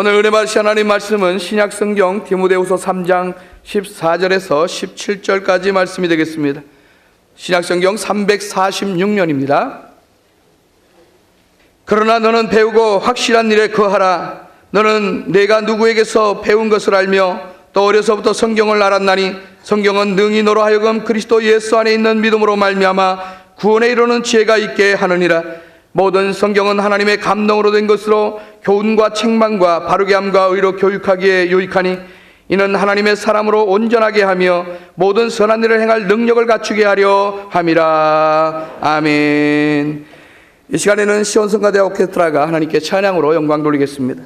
오늘 은혜 받으신 하나님 말씀은 신약성경 디모데후서 3장 14절에서 17절까지 말씀이 되겠습니다. 신약성경 346년입니다. 그러나 너는 배우고 확실한 일에 거하라. 너는 내가 누구에게서 배운 것을 알며 또 어려서부터 성경을 알았나니 성경은 능히 너로 하여금 그리스도 예수 안에 있는 믿음으로 말미암아 구원에 이르는 지혜가 있게 하느니라. 모든 성경은 하나님의 감동으로 된 것으로 교훈과 책망과 바르게 함과 의로 교육하기에 유익하니 이는 하나님의 사람으로 온전하게 하며 모든 선한 일을 행할 능력을 갖추게 하려 함이라. 아멘. 이 시간에는 시온성가대 오케스트라가 하나님께 찬양으로 영광 돌리겠습니다.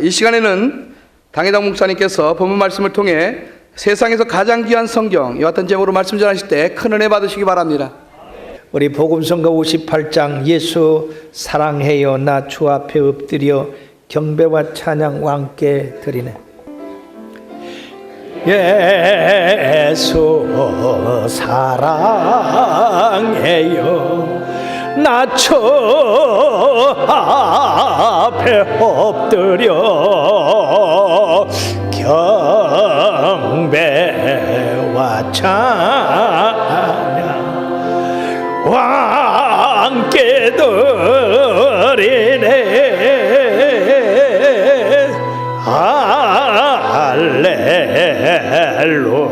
이 시간에는 당회당 목사님께서 본문 말씀을 통해 세상에서 가장 귀한 성경, 이와 같은 제목으로 말씀 전하실 때 큰 은혜 받으시기 바랍니다. 우리 복음성가 58장 예수 사랑해요 나 주 앞에 엎드려 경배와 찬양 왕께 드리네. 예수 사랑해요 나 주 앞에 엎드려 경배와 찬양 왕께 드리네. 할렐루야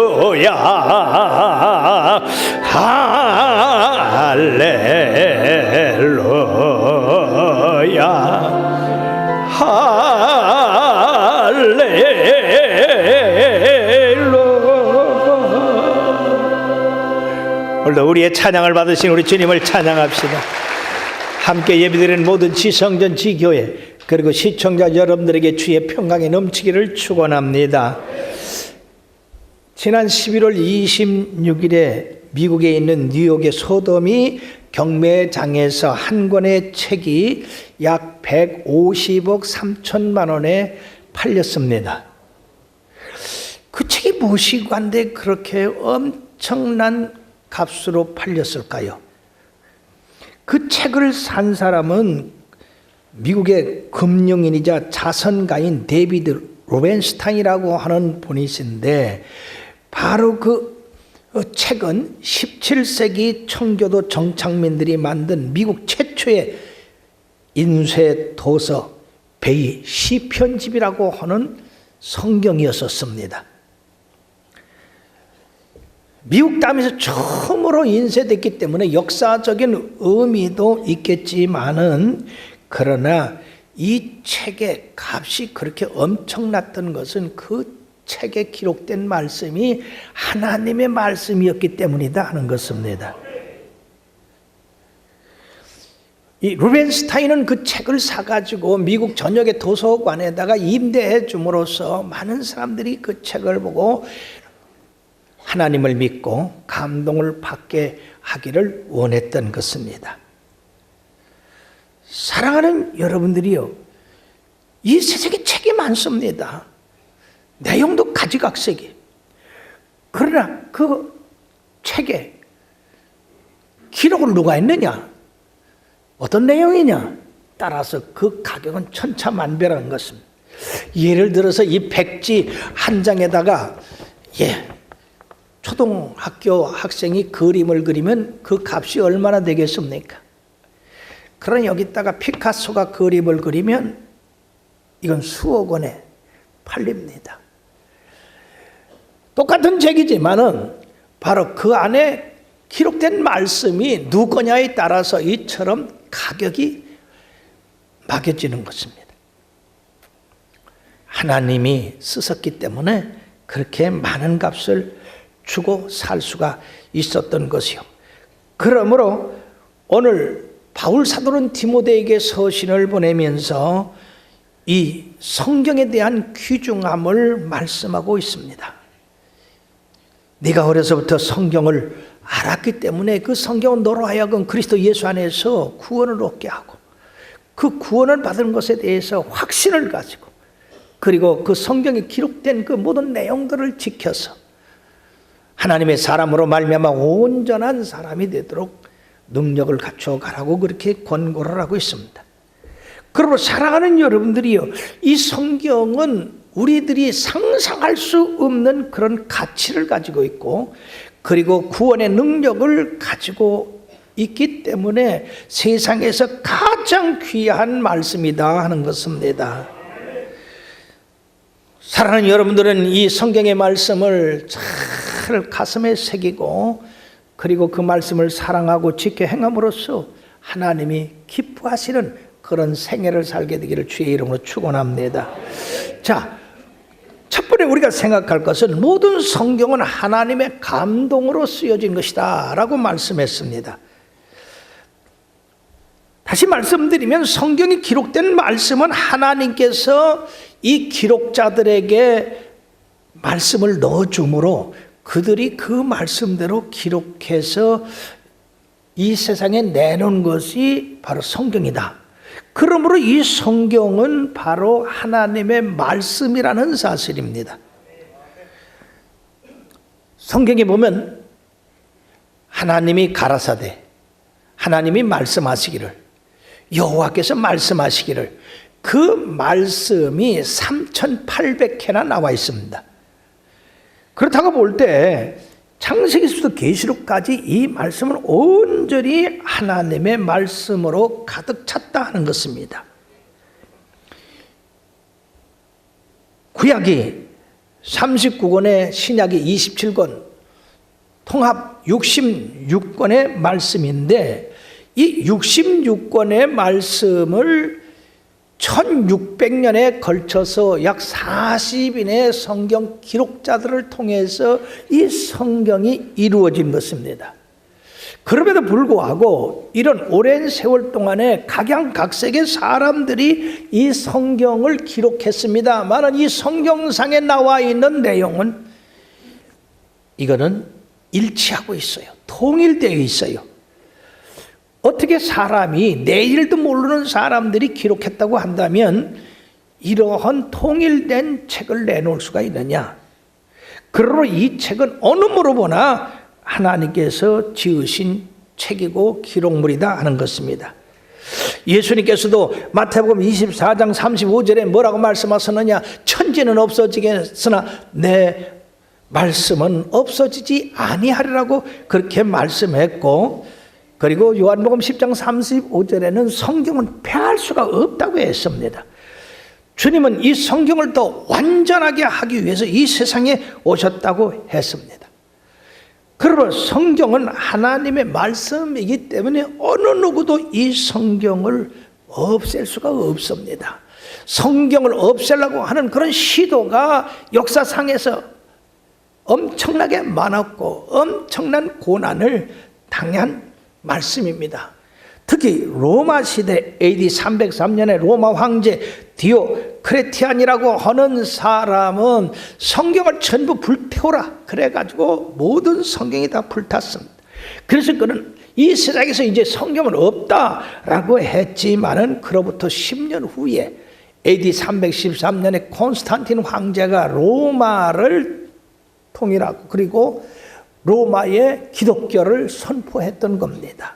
할렐루야 할렐루야 오늘도 우리의 찬양을 받으신 우리 주님을 찬양합시다. 함께 예배드리는 모든 지성전 지교회 그리고 시청자 여러분들에게 주의 평강이 넘치기를 축원합니다. 지난 11월 26일에 미국에 있는 뉴욕의 소도미 경매장에서 한 권의 책이 약 150억 3천만 원에 팔렸습니다. 그 책이 무엇이건데 그렇게 엄청난 값으로 팔렸을까요? 그 책을 산 사람은 미국의 금융인이자 자선가인 데이비드 로벤스타인이라고 하는 분이신데, 바로 그 책은 17세기 청교도 정착민들이 만든 미국 최초의 인쇄 도서 베이 시편집이라고 하는 성경이었습니다. 미국 땅에서 처음으로 인쇄됐기 때문에 역사적인 의미도 있겠지만은, 그러나 이 책의 값이 그렇게 엄청났던 것은 그 책에 기록된 말씀이 하나님의 말씀이었기 때문이다 하는 것입니다. 이 루벤스타인은 그 책을 사가지고 미국 전역의 도서관에다가 임대해 줌으로써 많은 사람들이 그 책을 보고 하나님을 믿고 감동을 받게 하기를 원했던 것입니다. 사랑하는 여러분들이요, 이 세상에 책이 많습니다. 내용도 가지각색이. 그러나 그 책에 기록을 누가 했느냐, 어떤 내용이냐 따라서 그 가격은 천차만별한 것입니다. 예를 들어서 이 백지 한 장에다가 초등학교 학생이 그림을 그리면 그 값이 얼마나 되겠습니까? 그러나 여기다가 피카소가 그림을 그리면 이건 수억 원에 팔립니다. 똑같은 책이지만은 바로 그 안에 기록된 말씀이 누구 거냐에 따라서 이처럼 가격이 매겨지는 것입니다. 하나님이 쓰셨기 때문에 그렇게 많은 값을 주고 살 수가 있었던 것이요. 그러므로 오늘 바울 사도는 디모데에게 서신을 보내면서 이 성경에 대한 귀중함을 말씀하고 있습니다. 네가 어려서부터 성경을 알았기 때문에 그 성경은 너로 하여금 그리스도 예수 안에서 구원을 얻게 하고, 그 구원을 받은 것에 대해서 확신을 가지고, 그리고 그 성경에 기록된 그 모든 내용들을 지켜서 하나님의 사람으로 말미암아 온전한 사람이 되도록 능력을 갖춰 가라고 그렇게 권고를 하고 있습니다. 그러므로 사랑하는 여러분들이요, 이 성경은 우리들이 상상할 수 없는 그런 가치를 가지고 있고, 그리고 구원의 능력을 가지고 있기 때문에 세상에서 가장 귀한 말씀이다 하는 것입니다. 사랑하는 여러분들은 이 성경의 말씀을 잘 가슴에 새기고, 그리고 그 말씀을 사랑하고 지켜 행함으로써 하나님이 기뻐하시는 그런 생애를 살게 되기를 주의 이름으로 축원합니다. 자, 첫 번째 우리가 생각할 것은 모든 성경은 하나님의 감동으로 쓰여진 것이다 라고 말씀했습니다. 다시 말씀드리면 성경이 기록된 말씀은 하나님께서 이 기록자들에게 말씀을 넣어주므로 그들이 그 말씀대로 기록해서 이 세상에 내놓은 것이 바로 성경이다. 그러므로 이 성경은 바로 하나님의 말씀이라는 사실입니다. 성경에 보면 하나님이 가라사대, 하나님이 말씀하시기를, 여호와께서 말씀하시기를, 그 말씀이 3,800회나 나와 있습니다. 그렇다고 볼 때 창세기부터 계시록까지 이 말씀은 온전히 하나님의 말씀으로 가득 찼다 하는 것입니다. 구약이 39권에 신약이 27권, 통합 66권의 말씀인데 이 66권의 말씀을 1600년에 걸쳐서 약 40인의 성경 기록자들을 통해서 이 성경이 이루어진 것입니다. 그럼에도 불구하고 이런 오랜 세월 동안에 각양각색의 사람들이 이 성경을 기록했습니다만 이 성경상에 나와 있는 내용은 이거는 일치하고 있어요. 통일되어 있어요. 어떻게 사람이 내일도 모르는 사람들이 기록했다고 한다면 이러한 통일된 책을 내놓을 수가 있느냐? 그러므로 이 책은 어느 모로 보나 하나님께서 지으신 책이고 기록물이다 하는 것입니다. 예수님께서도 마태복음 24장 35절에 뭐라고 말씀하셨느냐? 천지는 없어지겠으나 내 말씀은 없어지지 아니하리라고 그렇게 말씀했고, 그리고 요한복음 10장 35절에는 성경은 폐할 수가 없다고 했습니다. 주님은 이 성경을 더 완전하게 하기 위해서 이 세상에 오셨다고 했습니다. 그러므로 성경은 하나님의 말씀이기 때문에 어느 누구도 이 성경을 없앨 수가 없습니다. 성경을 없애려고 하는 그런 시도가 역사상에서 엄청나게 많았고 엄청난 고난을 당한 말씀입니다. 특히 로마 시대 AD 303년에 로마 황제 디오크레티안이라고 하는 사람은 성경을 전부 불태우라 그래가지고 모든 성경이 다 불탔습니다. 그래서 그는 이 세상에서 이제 성경은 없다라고 했지만은 그로부터 10년 후에 AD 313년에 콘스탄틴 황제가 로마를 통일하고 그리고 로마의 기독교를 선포했던 겁니다.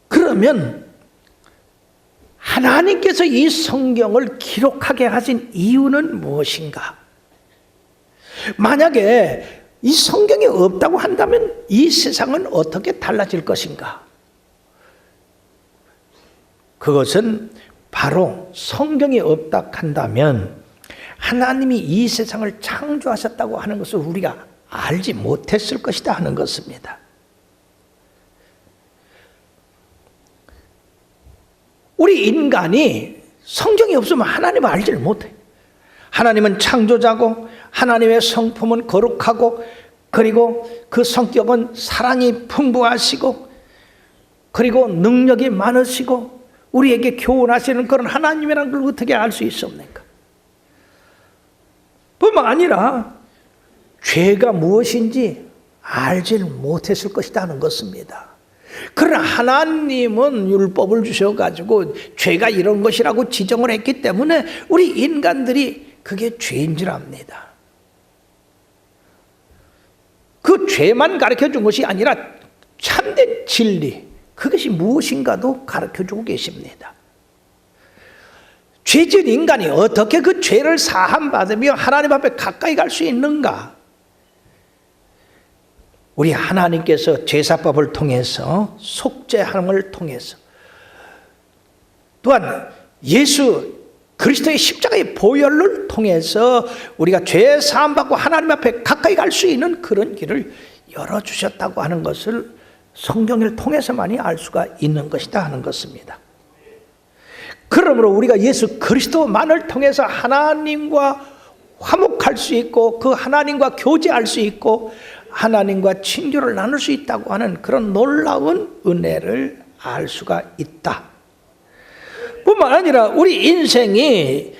그러면 하나님께서 이 성경을 기록하게 하신 이유는 무엇인가? 만약에 이 성경이 없다고 한다면 이 세상은 어떻게 달라질 것인가? 그것은 바로 성경이 없다 한다면 하나님이 이 세상을 창조하셨다고 하는 것을 우리가 알지 못했을 것이다 하는 것입니다. 우리 인간이 성경이 없으면 하나님을 알지를 못해. 하나님은 창조자고 하나님의 성품은 거룩하고 그리고 그 성격은 사랑이 풍부하시고 그리고 능력이 많으시고 우리에게 교훈하시는 그런 하나님이라는 걸 어떻게 알 수 있습니까? 뿐만 아니라 죄가 무엇인지 알지를 못했을 것이다 하는 것입니다. 그러나 하나님은 율법을 주셔가지고 죄가 이런 것이라고 지정을 했기 때문에 우리 인간들이 그게 죄인 줄 압니다. 그 죄만 가르쳐준 것이 아니라 참된 진리, 그것이 무엇인가도 가르쳐주고 계십니다. 죄진 인간이 어떻게 그 죄를 사함받으며 하나님 앞에 가까이 갈 수 있는가? 우리 하나님께서 제사법을 통해서 속죄함을 통해서 또한 예수 그리스도의 십자가의 보혈을 통해서 우리가 죄 사함받고 하나님 앞에 가까이 갈 수 있는 그런 길을 열어주셨다고 하는 것을 성경을 통해서만이 알 수가 있는 것이다 하는 것입니다. 그러므로 우리가 예수 그리스도만을 통해서 하나님과 화목할 수 있고 그 하나님과 교제할 수 있고 하나님과 친교를 나눌 수 있다고 하는 그런 놀라운 은혜를 알 수가 있다. 뿐만 아니라 우리 인생이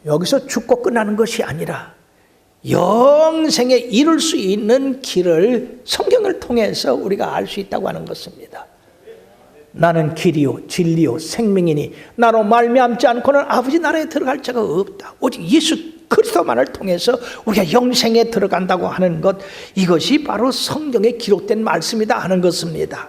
여기서 죽고 끝나는 것이 아니라 영생에 이룰 수 있는 길을 성경을 통해서 우리가 알 수 있다고 하는 것입니다. 나는 길이요 진리요 생명이니 나로 말미암지 않고는 아버지 나라에 들어갈 자가 없다. 오직 예수 그리스도만을 통해서 우리가 영생에 들어간다고 하는 것, 이것이 바로 성경에 기록된 말씀이다 하는 것입니다.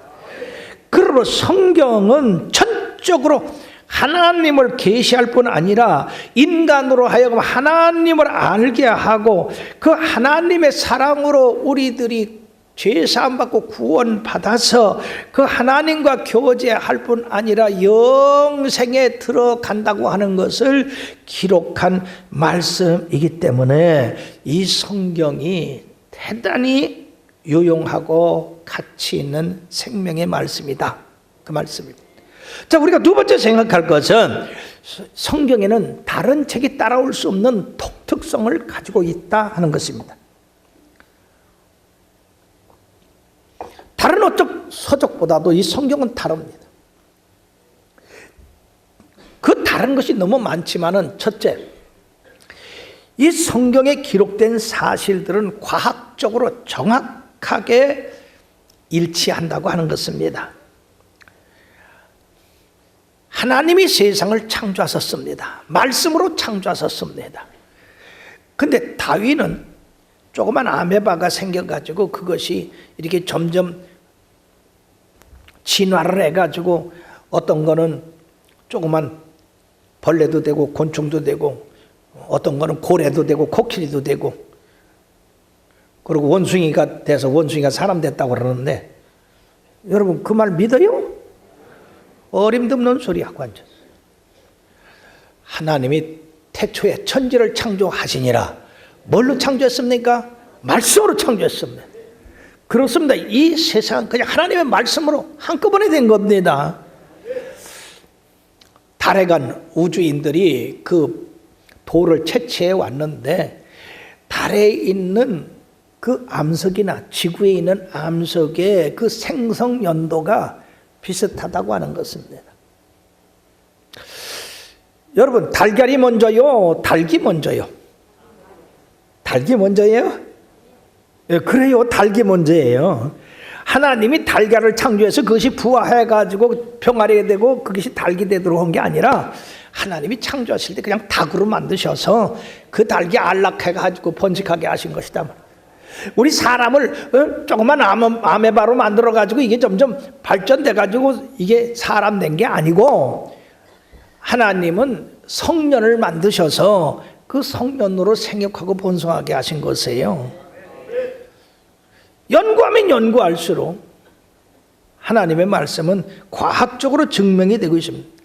그러므로 성경은 전적으로 하나님을 계시할 뿐 아니라 인간으로 하여금 하나님을 알게 하고 그 하나님의 사랑으로 우리들이 죄사함 받고 구원 받아서 그 하나님과 교제할 뿐 아니라 영생에 들어간다고 하는 것을 기록한 말씀이기 때문에 이 성경이 대단히 유용하고 가치 있는 생명의 말씀이다. 그 말씀입니다. 자, 우리가 두 번째 생각할 것은 성경에는 다른 책이 따라올 수 없는 독특성을 가지고 있다 하는 것입니다. 다른 어떤 서적보다도 이 성경은 다릅니다. 그 다른 것이 너무 많지만은 첫째, 이 성경에 기록된 사실들은 과학적으로 정확하게 일치한다고 하는 것입니다. 하나님이 세상을 창조하셨습니다. 말씀으로 창조하셨습니다. 근데 다윈은 조그만 아메바가 생겨가지고 그것이 이렇게 점점 진화를 해가지고 어떤 거는 조그만 벌레도 되고 곤충도 되고 어떤 거는 고래도 되고 코끼리도 되고 그리고 원숭이가 돼서 원숭이가 사람 됐다고 그러는데 여러분 그 말 믿어요? 어림도 없는 소리하고 앉았어요. 하나님이 태초에 천지를 창조하시니라. 뭘로 창조했습니까? 말씀으로 창조했습니다. 그렇습니다. 이 세상은 그냥 하나님의 말씀으로 한꺼번에 된 겁니다. 달에 간 우주인들이 그 돌을 채취해 왔는데 달에 있는 그 암석이나 지구에 있는 암석의 그 생성 연도가 비슷하다고 하는 것입니다. 여러분, 달걀이 먼저요? 닭이 먼저요? 닭이 먼저예요? 예, 그래요. 닭이 먼저예요. 하나님이 달걀을 창조해서 그것이 부화해가지고 병아리가 되고 그것이 닭이 되도록 한 게 아니라 하나님이 창조하실 때 그냥 닭으로 만드셔서 그 닭이 안락해가지고 번식하게 하신 것이다. 우리 사람을 조그만 아메바로 만들어가지고 이게 점점 발전돼가지고 이게 사람 된 게 아니고 하나님은 성년을 만드셔서 그 성년으로 생육하고 번성하게 하신 것이에요. 연구하면 연구할수록 하나님의 말씀은 과학적으로 증명이 되고 있습니다.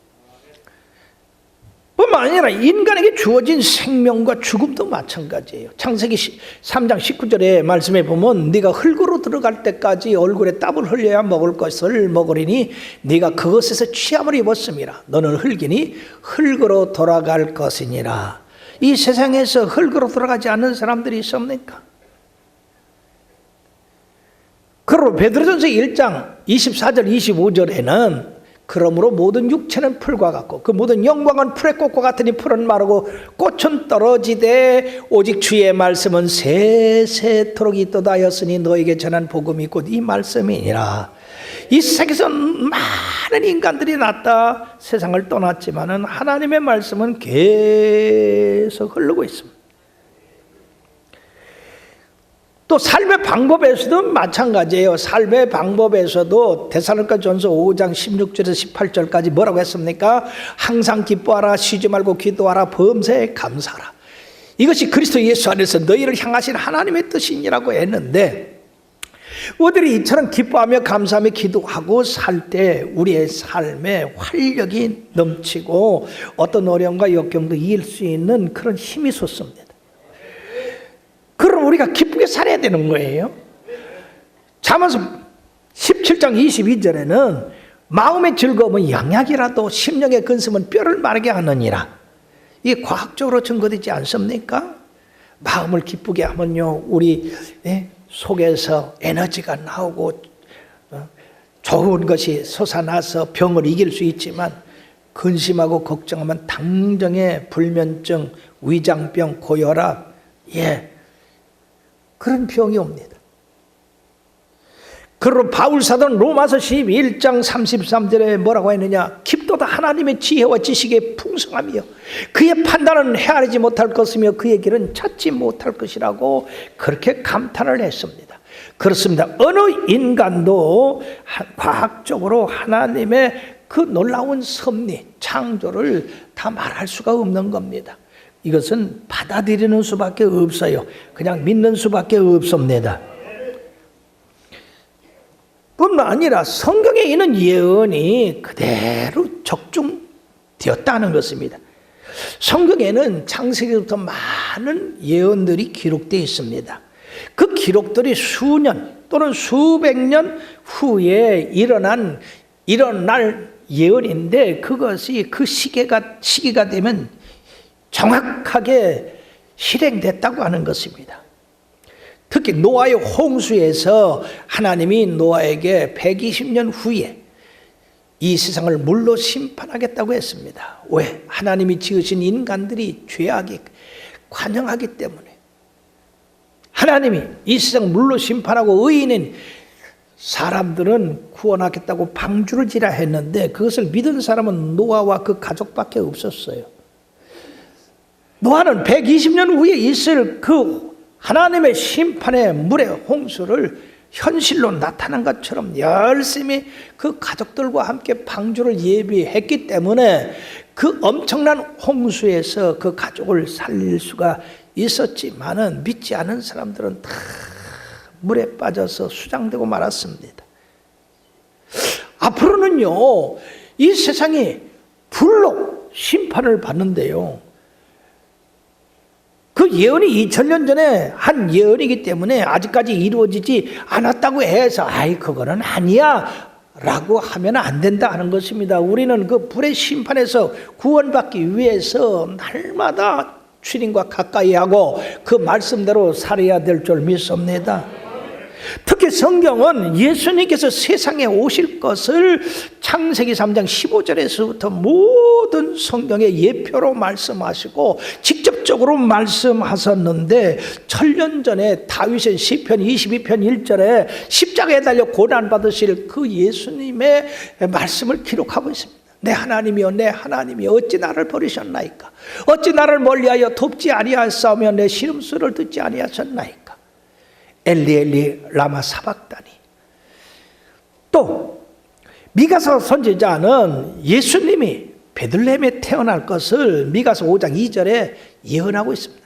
뿐만 아니라 인간에게 주어진 생명과 죽음도 마찬가지예요. 창세기 3장 19절의 말씀에 보면 네가 흙으로 들어갈 때까지 얼굴에 땀을 흘려야 먹을 것을 먹으리니 네가 그것에서 취함을 입었음이라. 너는 흙이니 흙으로 돌아갈 것이니라. 이 세상에서 흙으로 돌아가지 않는 사람들이 있습니까? 그리고 베드로전서 1장 24절 25절에는 그러므로 모든 육체는 풀과 같고 그 모든 영광은 풀의 꽃과 같으니 풀은 마르고 꽃은 떨어지되 오직 주의 말씀은 세세토록 있도다 하였으니 너에게 전한 복음이 곧 이 말씀이니라. 이 세상에서 많은 인간들이 났다 세상을 떠났지만은 하나님의 말씀은 계속 흐르고 있습니다. 또 삶의 방법에서도 마찬가지예요. 삶의 방법에서도 데살로니가전서 5장 16절에서 18절까지 뭐라고 했습니까? 항상 기뻐하라, 쉬지 말고 기도하라, 범사에 감사하라. 이것이 그리스도 예수 안에서 너희를 향하신 하나님의 뜻이니라고 했는데 우리들이 이처럼 기뻐하며 감사하며 기도하고 살 때 우리의 삶에 활력이 넘치고 어떤 어려움과 역경도 이길 수 있는 그런 힘이 솟습니다. 그럼 우리가 기쁘게 살아야 되는 거예요. 잠언서 17장 22절에는 마음의 즐거움은 양약이라도 심령의 근심은 뼈를 마르게 하느니라. 이게 과학적으로 증거되지 않습니까? 마음을 기쁘게 하면요, 우리 속에서 에너지가 나오고 좋은 것이 솟아나서 병을 이길 수 있지만, 근심하고 걱정하면 당장의 불면증, 위장병, 고혈압, 그런 병이 옵니다. 그리고 바울 사도는 로마서 11장 33절에 뭐라고 했느냐? 깊도다 하나님의 지혜와 지식의 풍성함이요, 그의 판단은 헤아리지 못할 것이며 그의 길은 찾지 못할 것이라고 그렇게 감탄을 했습니다. 그렇습니다. 어느 인간도 과학적으로 하나님의 그 놀라운 섭리, 창조를 다 말할 수가 없는 겁니다. 이것은 받아들이는 수밖에 없어요. 그냥 믿는 수밖에 없습니다. 뿐만 아니라 성경에 있는 예언이 그대로 적중되었다는 것입니다. 성경에는 창세기부터 많은 예언들이 기록되어 있습니다. 그 기록들이 수년 또는 수백 년 후에 일어날 예언인데, 그것이 그 시기가 되면 정확하게 실행됐다고 하는 것입니다. 특히 노아의 홍수에서 하나님이 노아에게 120년 후에 이 세상을 물로 심판하겠다고 했습니다. 왜? 하나님이 지으신 인간들이 죄악이 관영하기 때문에 하나님이 이 세상 물로 심판하고 의인인 사람들은 구원하겠다고 방주를 지라 했는데, 그것을 믿은 사람은 노아와 그 가족밖에 없었어요. 노아는 120년 후에 있을 그 하나님의 심판의 물의 홍수를 현실로 나타난 것처럼 열심히 그 가족들과 함께 방주를 예비했기 때문에 그 엄청난 홍수에서 그 가족을 살릴 수가 있었지만은, 믿지 않은 사람들은 다 물에 빠져서 수장되고 말았습니다. 앞으로는요, 이 세상이 불로 심판을 받는데요, 그 예언이 2000년 전에 한 예언이기 때문에 아직까지 이루어지지 않았다고 해서 그거는 아니야 라고 하면 안 된다 하는 것입니다. 우리는 그 불의 심판에서 구원받기 위해서 날마다 주님과 가까이 하고 그 말씀대로 살아야 될 줄 믿습니다. 특히 성경은 예수님께서 세상에 오실 것을 창세기 3장 15절에서부터 모든 성경의 예표로 말씀하시고 직접적으로 말씀하셨는데, 1000년 전에 다윗의 시편 22편 1절에 십자가에 달려 고난받으실 그 예수님의 말씀을 기록하고 있습니다. 내 하나님이여, 내 하나님이여, 어찌 나를 버리셨나이까? 어찌 나를 멀리하여 돕지 아니하였사오며 내 시름소리를 듣지 아니하셨나이까? 엘리 엘리 라마 사박다니. 또 미가서 선지자는 예수님이 베들레헴에 태어날 것을 미가서 5장 2절에 예언하고 있습니다.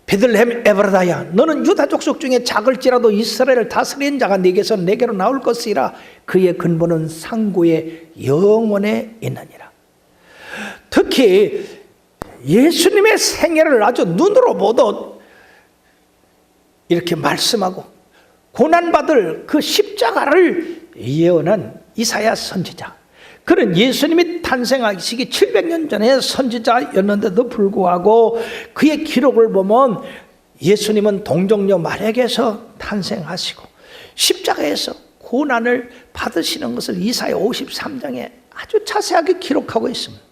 베들레헴 에브라다야, 너는 유다 족속 중에 작을지라도 이스라엘을 다스리는 자가 네게서 내게로 나올 것이라. 그의 근본은 상고의 영원에 있느니라. 특히 예수님의 생애를 아주 눈으로 보듯 이렇게 말씀하고 고난받을 그 십자가를 예언한 이사야 선지자, 그는 예수님이 탄생하시기 700년 전에 선지자였는데도 불구하고 그의 기록을 보면 예수님은 동정녀 마리아에게서 탄생하시고 십자가에서 고난을 받으시는 것을 이사야 53장에 아주 자세하게 기록하고 있습니다.